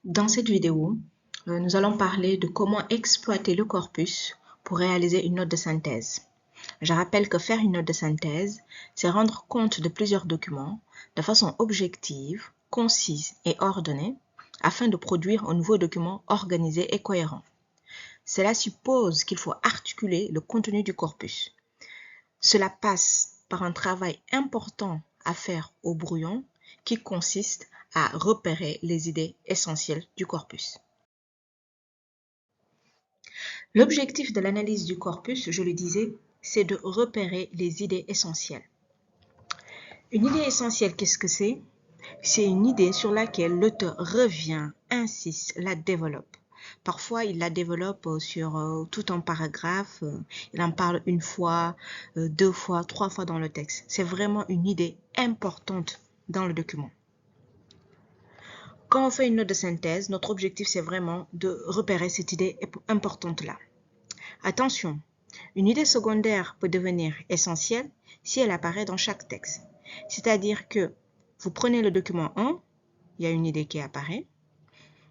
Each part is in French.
Dans cette vidéo, nous allons parler de comment exploiter le corpus pour réaliser une note de synthèse. Je rappelle que faire une note de synthèse, c'est rendre compte de plusieurs documents de façon objective, concise et ordonnée afin de produire un nouveau document organisé et cohérent. Cela suppose qu'il faut articuler le contenu du corpus. Cela passe par un travail important à faire au brouillon qui consiste à repérer les idées essentielles du corpus. L'objectif de l'analyse du corpus, je le disais, c'est de repérer les idées essentielles. Une idée essentielle, qu'est-ce que c'est? C'est une idée sur laquelle l'auteur revient, insiste, la développe. Parfois, il la développe sur tout un paragraphe, il en parle une fois, deux fois, trois fois dans le texte. C'est vraiment une idée importante dans le document. Quand on fait une note de synthèse, notre objectif, c'est vraiment de repérer cette idée importante-là. Attention, une idée secondaire peut devenir essentielle si elle apparaît dans chaque texte. C'est-à-dire que vous prenez le document 1, il y a une idée qui apparaît.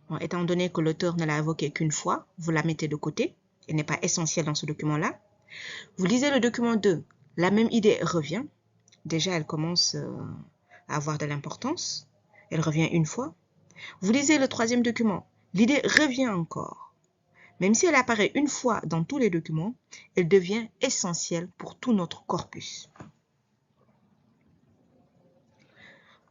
Bon, étant donné que l'auteur ne l'a évoquée qu'une fois, vous la mettez de côté. Elle n'est pas essentielle dans ce document-là. Vous lisez le document 2, la même idée revient. Déjà, elle commence à avoir de l'importance. Elle revient une fois. Vous lisez le troisième document, l'idée revient encore. Même si elle apparaît une fois dans tous les documents, elle devient essentielle pour tout notre corpus.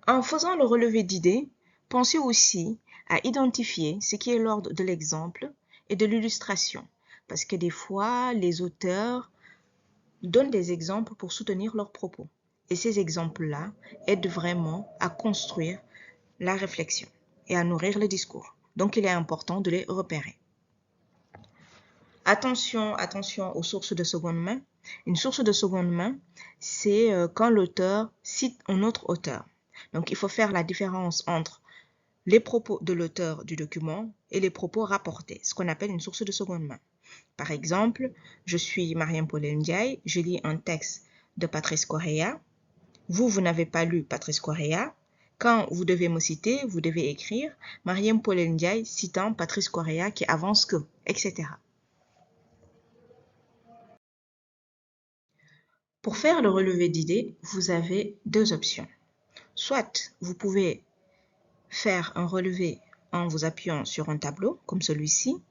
En faisant le relevé d'idées, pensez aussi à identifier ce qui est l'ordre de l'exemple et de l'illustration. Parce que des fois, les auteurs donnent des exemples pour soutenir leurs propos. Et ces exemples-là aident vraiment à construire la réflexion et à nourrir le discours. Donc, il est important de les repérer. Attention aux sources de seconde main. Une source de seconde main, c'est quand l'auteur cite un autre auteur. Donc, il faut faire la différence entre les propos de l'auteur du document et les propos rapportés, ce qu'on appelle une source de seconde main. Par exemple, je suis Mariam Polel Ndiaye, je lis un texte de Patrice Correa. Vous n'avez pas lu Patrice Correa. Quand vous devez me citer, vous devez écrire Mariam Polel Ndiaye citant Patrice Correa qui avance que, etc. Pour faire le relevé d'idées, vous avez deux options. Soit vous pouvez faire un relevé en vous appuyant sur un tableau, comme celui-ci.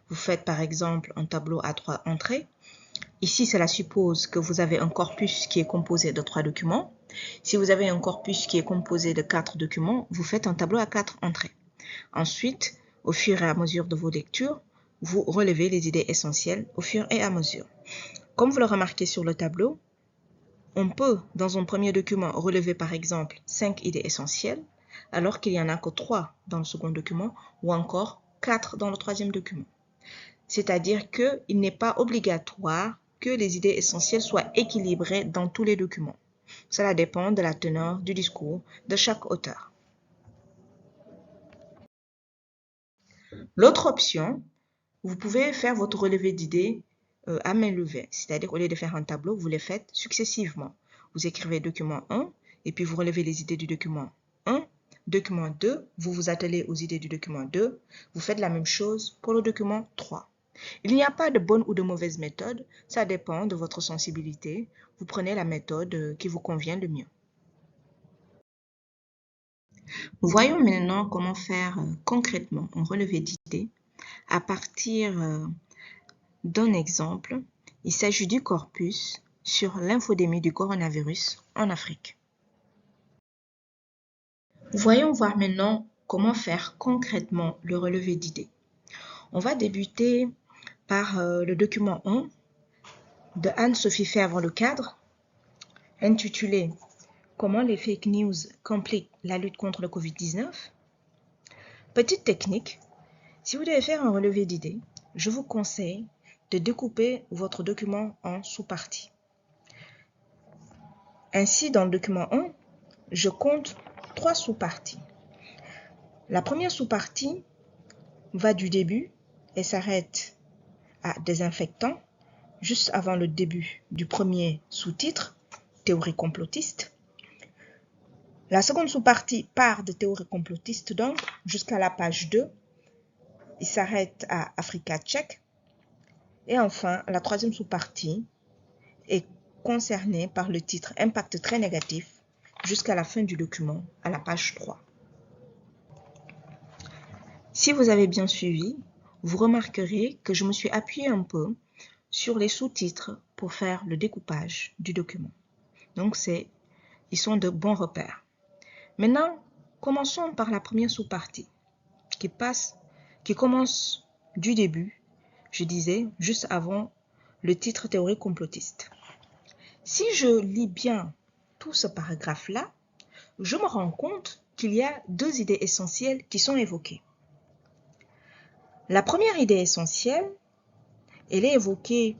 Vous faites par exemple un tableau à 3 entrées. Ici, cela suppose que vous avez un corpus qui est composé de 3 documents. Si vous avez un corpus qui est composé de 4 documents, vous faites un tableau à 4 entrées. Ensuite, au fur et à mesure de vos lectures, vous relevez les idées essentielles au fur et à mesure. Comme vous le remarquez sur le tableau, on peut, dans un premier document, relever par exemple 5 idées essentielles, alors qu'il n'y en a que 3 dans le second document, ou encore 4 dans le troisième document. C'est-à-dire qu'il n'est pas obligatoire que les idées essentielles soient équilibrées dans tous les documents. Cela dépend de la teneur du discours de chaque auteur. L'autre option, vous pouvez faire votre relevé d'idées à main levée, c'est-à-dire au lieu de faire un tableau, vous les faites successivement. Vous écrivez document 1 et puis vous relevez les idées du document 1. Document 2, vous vous attelez aux idées du document 2. Vous faites la même chose pour le document 3. Il n'y a pas de bonne ou de mauvaise méthode, ça dépend de votre sensibilité. Vous prenez la méthode qui vous convient le mieux. Voyons maintenant comment faire concrètement un relevé d'idées à partir d'un exemple. Il s'agit du corpus sur l'infodémie du coronavirus en Afrique. Voyons voir maintenant comment faire concrètement le relevé d'idées. On va débuter par le document 1 de Anne-Sophie Fèvre-Lecadre, intitulé « Comment les fake news compliquent la lutte contre le Covid-19 ». Petite technique, si vous devez faire un relevé d'idées, je vous conseille de découper votre document en sous-parties. Ainsi, dans le document 1, je compte 3 sous-parties. La première sous-partie va du début et s'arrête à désinfectant, juste avant le début du premier sous-titre, théorie complotiste. La seconde sous-partie part de théorie complotiste donc jusqu'à la page 2. Il s'arrête à Africa Tchèque. Et enfin, la troisième sous-partie est concernée par le titre Impact très négatif jusqu'à la fin du document, à la page 3. Si vous avez bien suivi, vous remarquerez que je me suis appuyé un peu sur les sous-titres pour faire le découpage du document. Donc, ils sont de bons repères. Maintenant, commençons par la première sous-partie qui commence du début, je disais, juste avant le titre théorie complotiste. Si je lis bien tout ce paragraphe-là, je me rends compte qu'il y a deux idées essentielles qui sont évoquées. La première idée essentielle, elle est évoquée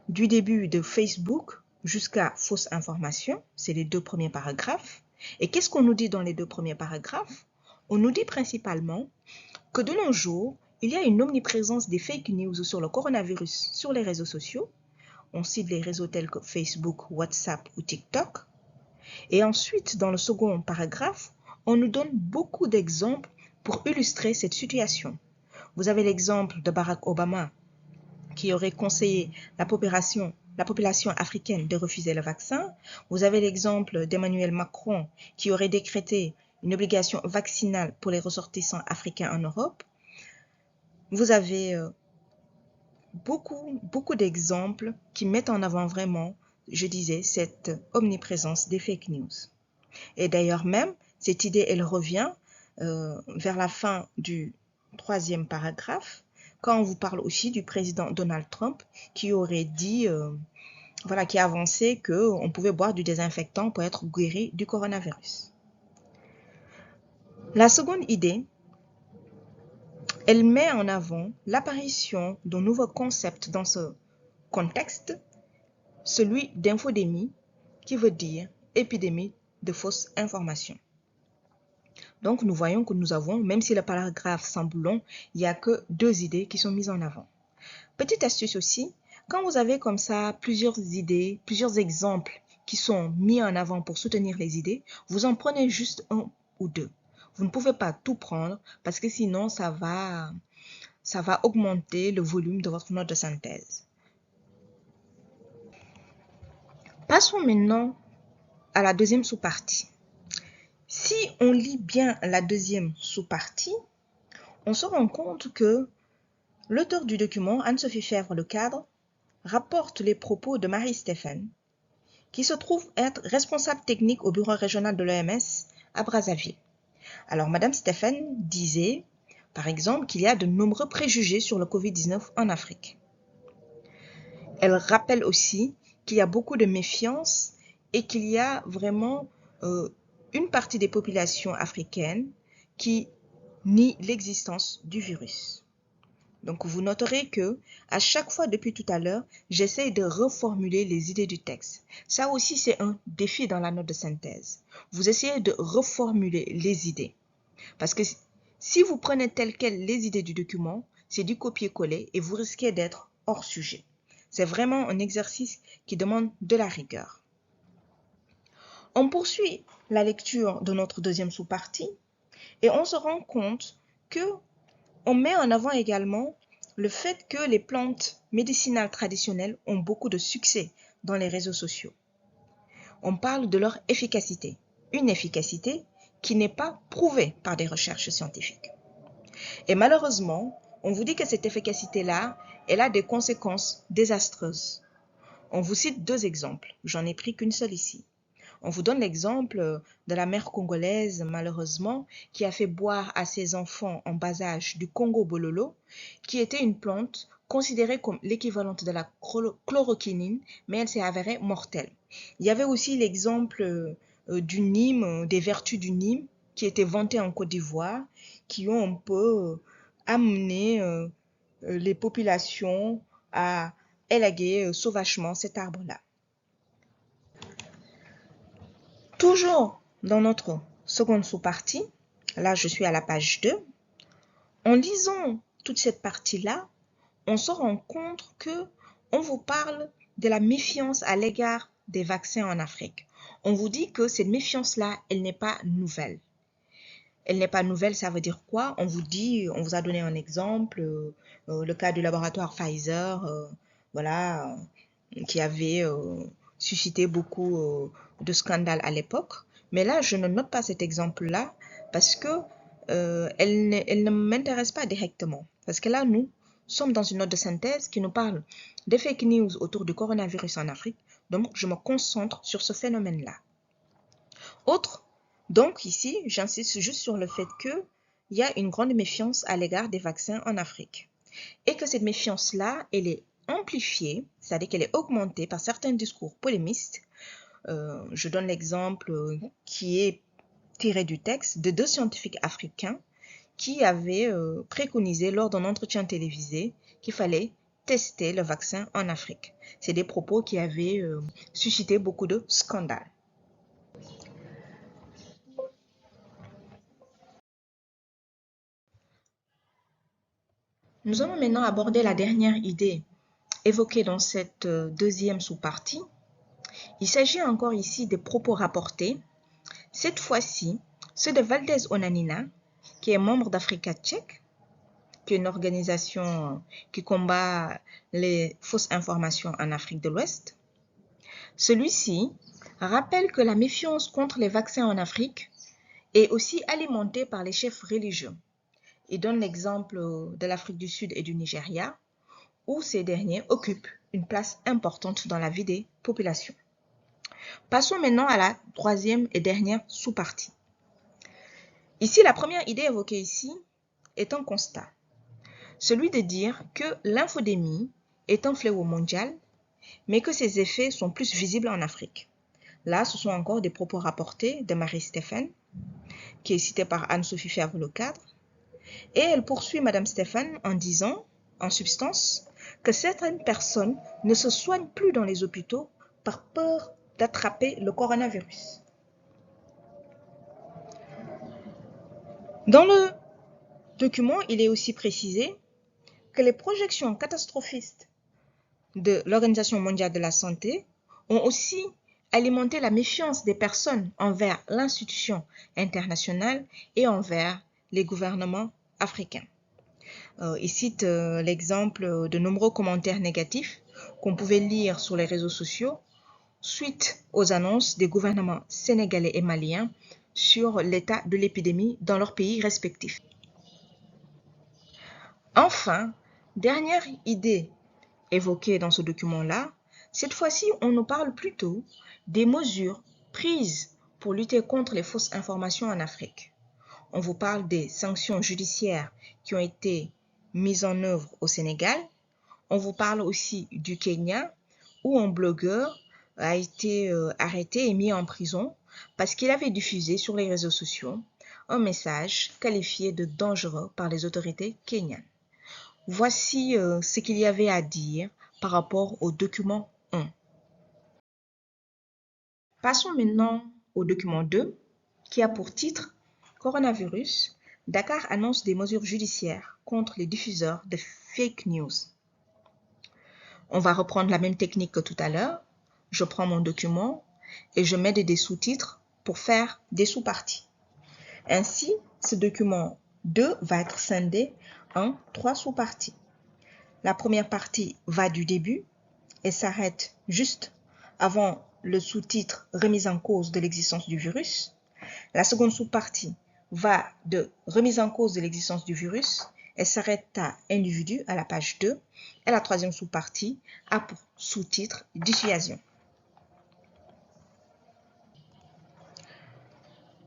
du début de Facebook jusqu'à fausse information, c'est les deux premiers paragraphes. Et qu'est-ce qu'on nous dit dans les deux premiers paragraphes? On nous dit principalement que de nos jours, il y a une omniprésence des fake news sur le coronavirus sur les réseaux sociaux. On cite les réseaux tels que Facebook, WhatsApp ou TikTok. Et ensuite, dans le second paragraphe, on nous donne beaucoup d'exemples pour illustrer cette situation. Vous avez l'exemple de Barack Obama qui aurait conseillé la population africaine de refuser le vaccin. Vous avez l'exemple d'Emmanuel Macron qui aurait décrété une obligation vaccinale pour les ressortissants africains en Europe. Vous avez beaucoup d'exemples qui mettent en avant vraiment, je disais, cette omniprésence des fake news. Et d'ailleurs même, cette idée, elle revient vers la fin du troisième paragraphe, quand on vous parle aussi du président Donald Trump qui aurait dit, qui a avancé qu'on pouvait boire du désinfectant pour être guéri du coronavirus. La seconde idée, elle met en avant l'apparition d'un nouveau concept dans ce contexte, celui d'infodémie, qui veut dire épidémie de fausses informations. Donc, nous voyons que nous avons, même si le paragraphe semble long, il n'y a que deux idées qui sont mises en avant. Petite astuce aussi, quand vous avez comme ça plusieurs idées, plusieurs exemples qui sont mis en avant pour soutenir les idées, vous en prenez juste un ou deux. Vous ne pouvez pas tout prendre parce que sinon, ça va augmenter le volume de votre note de synthèse. Passons maintenant à la deuxième sous-partie. Si on lit bien la deuxième sous-partie, on se rend compte que l'auteur du document, Anne-Sophie Fèvre-Lecadre, rapporte les propos de Marie Stephen, qui se trouve être responsable technique au bureau régional de l'OMS à Brazzaville. Alors, Madame Stephen disait, par exemple, qu'il y a de nombreux préjugés sur le Covid-19 en Afrique. Elle rappelle aussi qu'il y a beaucoup de méfiance et qu'il y a vraiment une partie des populations africaines qui nie l'existence du virus. Donc, vous noterez que à chaque fois depuis tout à l'heure, j'essaie de reformuler les idées du texte. Ça aussi, c'est un défi dans la note de synthèse. Vous essayez de reformuler les idées. Parce que si vous prenez telles quelles les idées du document, c'est du copier-coller et vous risquez d'être hors sujet. C'est vraiment un exercice qui demande de la rigueur. On poursuit la lecture de notre deuxième sous-partie et on se rend compte que on met en avant également le fait que les plantes médicinales traditionnelles ont beaucoup de succès dans les réseaux sociaux. On parle de leur efficacité, une efficacité qui n'est pas prouvée par des recherches scientifiques. Et malheureusement, on vous dit que cette efficacité-là, elle a des conséquences désastreuses. On vous cite deux exemples, j'en ai pris qu'une seule ici. On vous donne l'exemple de la mère congolaise, malheureusement, qui a fait boire à ses enfants en bas âge du Congo Bololo, qui était une plante considérée comme l'équivalente de la chloroquinine, mais elle s'est avérée mortelle. Il y avait aussi l'exemple du Nîmes, des vertus du Nîmes, qui étaient vantées en Côte d'Ivoire, qui ont un peu amené les populations à élaguer sauvagement cet arbre-là. Toujours dans notre seconde sous-partie, là je suis à la page 2, en lisant toute cette partie-là, on se rend compte que on vous parle de la méfiance à l'égard des vaccins en Afrique. On vous dit que cette méfiance-là, elle n'est pas nouvelle. Elle n'est pas nouvelle, ça veut dire quoi? On vous dit, on vous a donné un exemple, le cas du laboratoire Pfizer, voilà, qui avait suscité beaucoup de scandales à l'époque. Mais là, je ne note pas cet exemple-là parce que elle ne m'intéresse pas directement. Parce que là, nous sommes dans une note de synthèse qui nous parle des fake news autour du coronavirus en Afrique. Donc, je me concentre sur ce phénomène-là. Autre, donc ici, j'insiste juste sur le fait qu'il y a une grande méfiance à l'égard des vaccins en Afrique. Et que cette méfiance-là, elle est amplifiée, c'est-à-dire qu'elle est augmentée par certains discours polémistes. Je donne l'exemple qui est tiré du texte de 2 scientifiques africains qui avaient préconisé lors d'un entretien télévisé qu'il fallait tester le vaccin en Afrique. C'est des propos qui avaient suscité beaucoup de scandales. Nous allons maintenant aborder la dernière idée évoquée dans cette deuxième sous-partie. Il s'agit encore ici des propos rapportés, cette fois-ci ceux de Valdez Onanina, qui est membre d'Africa Tchèque, qui est une organisation qui combat les fausses informations en Afrique de l'Ouest. Celui-ci rappelle que la méfiance contre les vaccins en Afrique est aussi alimentée par les chefs religieux. Il donne l'exemple de l'Afrique du Sud et du Nigeria, où ces derniers occupent une place importante dans la vie des populations. Passons maintenant à la troisième et dernière sous-partie. Ici, la première idée évoquée ici est un constat, celui de dire que l'infodémie est un fléau mondial, mais que ses effets sont plus visibles en Afrique. Là, ce sont encore des propos rapportés de Marie Stéphane, qui est citée par Anne-Sophie Favre-Lecadre, et elle poursuit Madame Stéphane en disant, en substance, que certaines personnes ne se soignent plus dans les hôpitaux par peur d'attraper le coronavirus. Dans le document, il est aussi précisé que les projections catastrophistes de l'Organisation mondiale de la santé ont aussi alimenté la méfiance des personnes envers l'institution internationale et envers les gouvernements africains. Il cite l'exemple de nombreux commentaires négatifs qu'on pouvait lire sur les réseaux sociaux suite aux annonces des gouvernements sénégalais et maliens sur l'état de l'épidémie dans leurs pays respectifs. Enfin, dernière idée évoquée dans ce document-là, cette fois-ci, on nous parle plutôt des mesures prises pour lutter contre les fausses informations en Afrique. On vous parle des sanctions judiciaires qui ont été mises en œuvre au Sénégal. On vous parle aussi du Kenya, où un blogueur a été arrêté et mis en prison parce qu'il avait diffusé sur les réseaux sociaux un message qualifié de dangereux par les autorités kenyanes. Voici ce qu'il y avait à dire par rapport au document 1. Passons maintenant au document 2, qui a pour titre « Coronavirus, Dakar annonce des mesures judiciaires contre les diffuseurs de fake news ». On va reprendre la même technique que tout à l'heure. Je prends mon document et je mets des sous-titres pour faire des sous-parties. Ainsi, ce document 2 va être scindé en 3 sous-parties. La première partie va du début et s'arrête juste avant le sous-titre « Remise en cause de l'existence du virus ». La seconde sous-partie va de « Remise en cause de l'existence du virus » et s'arrête à « Individu » à la page 2. Et la troisième sous-partie a pour sous-titre « Dissuasion ».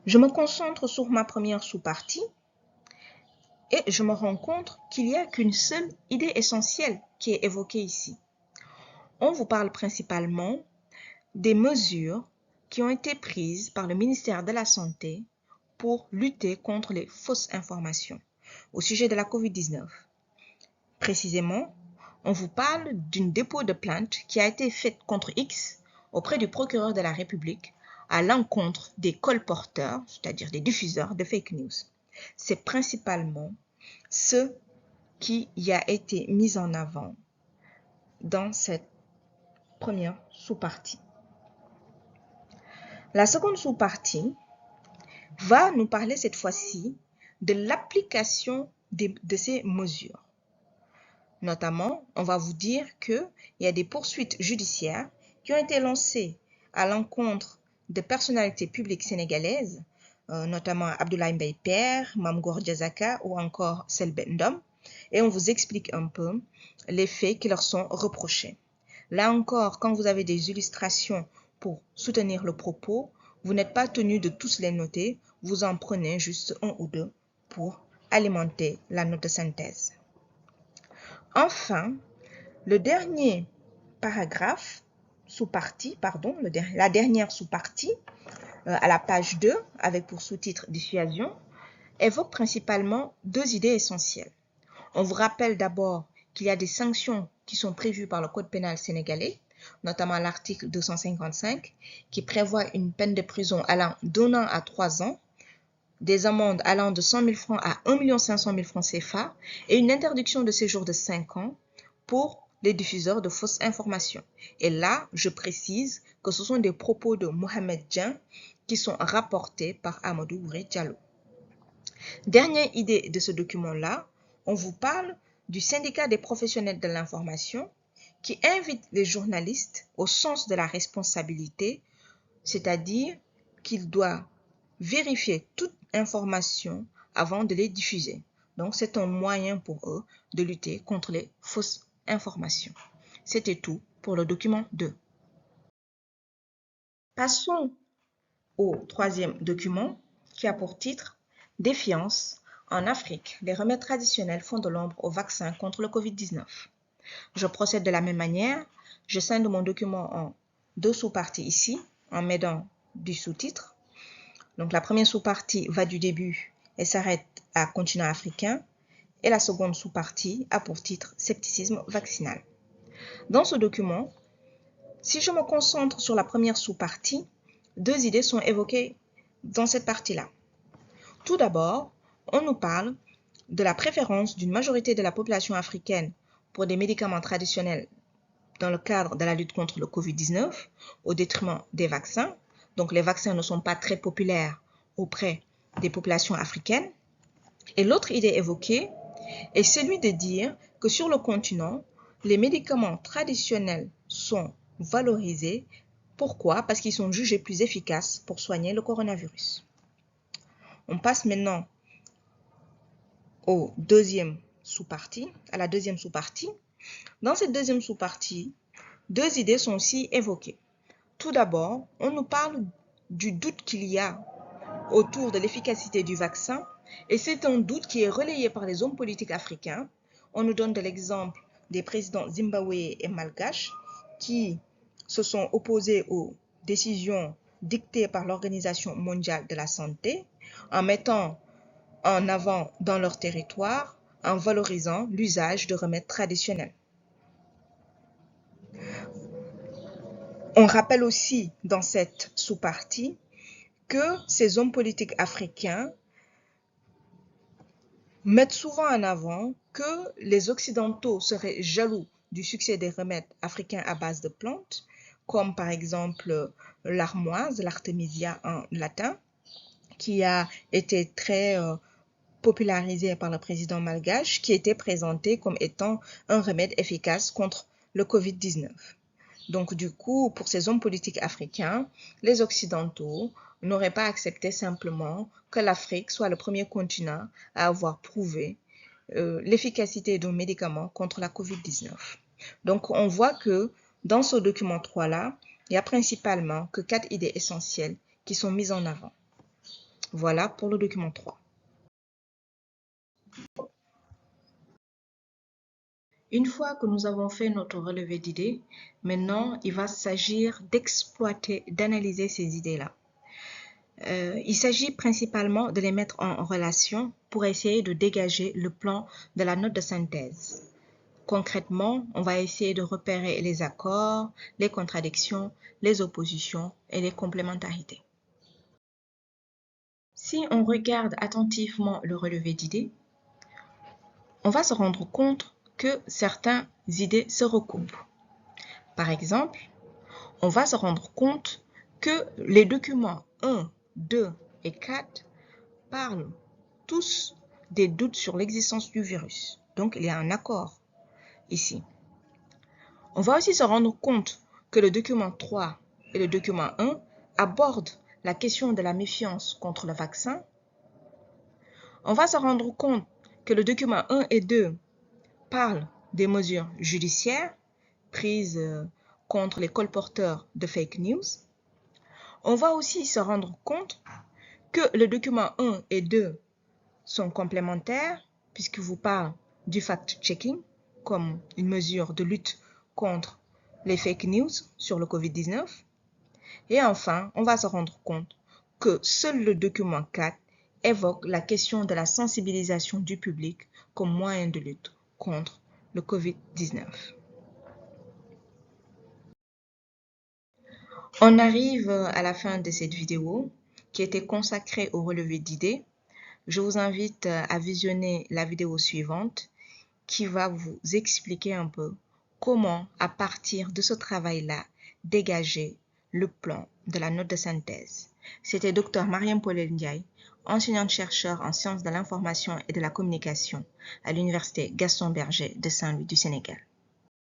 Je me concentre sur ma première sous-partie et je me rends compte qu'il n'y a qu'une seule idée essentielle qui est évoquée ici. On vous parle principalement des mesures qui ont été prises par le ministère de la Santé pour lutter contre les fausses informations au sujet de la COVID-19. Précisément, on vous parle d'une dépôt de plainte qui a été faite contre X auprès du procureur de la République à l'encontre des colporteurs, c'est-à-dire des diffuseurs de fake news. C'est principalement ce qui y a été mis en avant dans cette première sous-partie. La seconde sous-partie va nous parler cette fois-ci de l'application de ces mesures. Notamment, on va vous dire qu'il y a des poursuites judiciaires qui ont été lancées à l'encontre de personnalités publiques sénégalaises, notamment Abdoulaye Mbaye Père, Mame Gor Diazaka ou encore Selbé Ndom, et on vous explique un peu les faits qui leur sont reprochés. Là encore, quand vous avez des illustrations pour soutenir le propos, vous n'êtes pas tenu de tous les noter, vous en prenez juste un ou deux pour alimenter la note de synthèse. Enfin, le dernier paragraphe, la dernière sous-partie, à la page 2, avec pour sous-titre « Dissuasion », évoque principalement deux idées essentielles. On vous rappelle d'abord qu'il y a des sanctions qui sont prévues par le Code pénal sénégalais, notamment l'article 255, qui prévoit une peine de prison allant d'1 an à 3 ans, des amendes allant de 100 000 francs à 1 500 000 francs CFA et une interdiction de séjour de 5 ans pour les diffuseurs de fausses informations. Et là, je précise que ce sont des propos de Mohamed Dien qui sont rapportés par Amadou Ouré Diallo. Dernière idée de ce document-là, on vous parle du syndicat des professionnels de l'information qui invite les journalistes au sens de la responsabilité, c'est-à-dire qu'ils doivent vérifier toute information avant de les diffuser. Donc, c'est un moyen pour eux de lutter contre les fausses informations. C'était tout pour le document 2. Passons au troisième document qui a pour titre « Défiance en Afrique. Les remèdes traditionnels font de l'ombre au vaccin contre le Covid-19 ». Je procède de la même manière. Je scinde mon document en deux sous-parties ici, en mettant du sous-titre. Donc, la première sous-partie va du début et s'arrête à continent africain. Et la seconde sous-partie a pour titre « Scepticisme vaccinal ». Dans ce document, si je me concentre sur la première sous-partie, deux idées sont évoquées dans cette partie-là. Tout d'abord, on nous parle de la préférence d'une majorité de la population africaine pour des médicaments traditionnels dans le cadre de la lutte contre le Covid-19 au détriment des vaccins. Donc, les vaccins ne sont pas très populaires auprès des populations africaines. Et l'autre idée évoquée est celui de dire que sur le continent, les médicaments traditionnels sont valorisés. Pourquoi? Parce qu'ils sont jugés plus efficaces pour soigner le coronavirus. On passe maintenant à la deuxième sous-partie. Dans cette deuxième sous-partie, deux idées sont aussi évoquées. Tout d'abord, on nous parle du doute qu'il y a autour de l'efficacité du vaccin, et c'est un doute qui est relayé par les hommes politiques africains. On nous donne de l'exemple des présidents zimbabwéens et malgaches qui se sont opposés aux décisions dictées par l'Organisation mondiale de la santé en mettant en avant dans leur territoire, en valorisant l'usage de remèdes traditionnels. On rappelle aussi dans cette sous-partie que ces hommes politiques africains mettent souvent en avant que les Occidentaux seraient jaloux du succès des remèdes africains à base de plantes, comme par exemple l'armoise, l'artémisia en latin, qui a été très popularisé par le président malgache, qui était présenté comme étant un remède efficace contre le Covid-19. Donc, du coup, pour ces hommes politiques africains, les Occidentaux n'auraient pas accepté simplement que l'Afrique soit le premier continent à avoir prouvé l'efficacité d'un médicament contre la Covid-19. Donc, on voit que dans ce document 3-là, il n'y a principalement que 4 idées essentielles qui sont mises en avant. Voilà pour le document 3. Une fois que nous avons fait notre relevé d'idées, maintenant, il va s'agir d'exploiter, d'analyser ces idées-là. Il s'agit principalement de les mettre en relation pour essayer de dégager le plan de la note de synthèse. Concrètement, on va essayer de repérer les accords, les contradictions, les oppositions et les complémentarités. Si on regarde attentivement le relevé d'idées, on va se rendre compte que certaines idées se recoupent. Par exemple, on va se rendre compte que les documents 1, 2 et 4 parlent tous des doutes sur l'existence du virus. Donc, il y a un accord ici. On va aussi se rendre compte que le document 3 et le document 1 abordent la question de la méfiance contre le vaccin. On va se rendre compte que le document 1 et 2 parlent des mesures judiciaires prises contre les colporteurs de fake news. On va aussi se rendre compte que le document 1 et 2 sont complémentaires puisqu'ils vous parlent du fact-checking comme une mesure de lutte contre les fake news sur le COVID-19. Et enfin, on va se rendre compte que seul le document 4 évoque la question de la sensibilisation du public comme moyen de lutte contre le COVID-19. On arrive à la fin de cette vidéo qui était consacrée au relevé d'idées. Je vous invite à visionner la vidéo suivante qui va vous expliquer un peu comment, à partir de ce travail-là, dégager le plan de la note de synthèse. C'était Dr Mariam Polel Ndiaye, enseignante-chercheur en sciences de l'information et de la communication à l'Université Gaston Berger de Saint-Louis du Sénégal.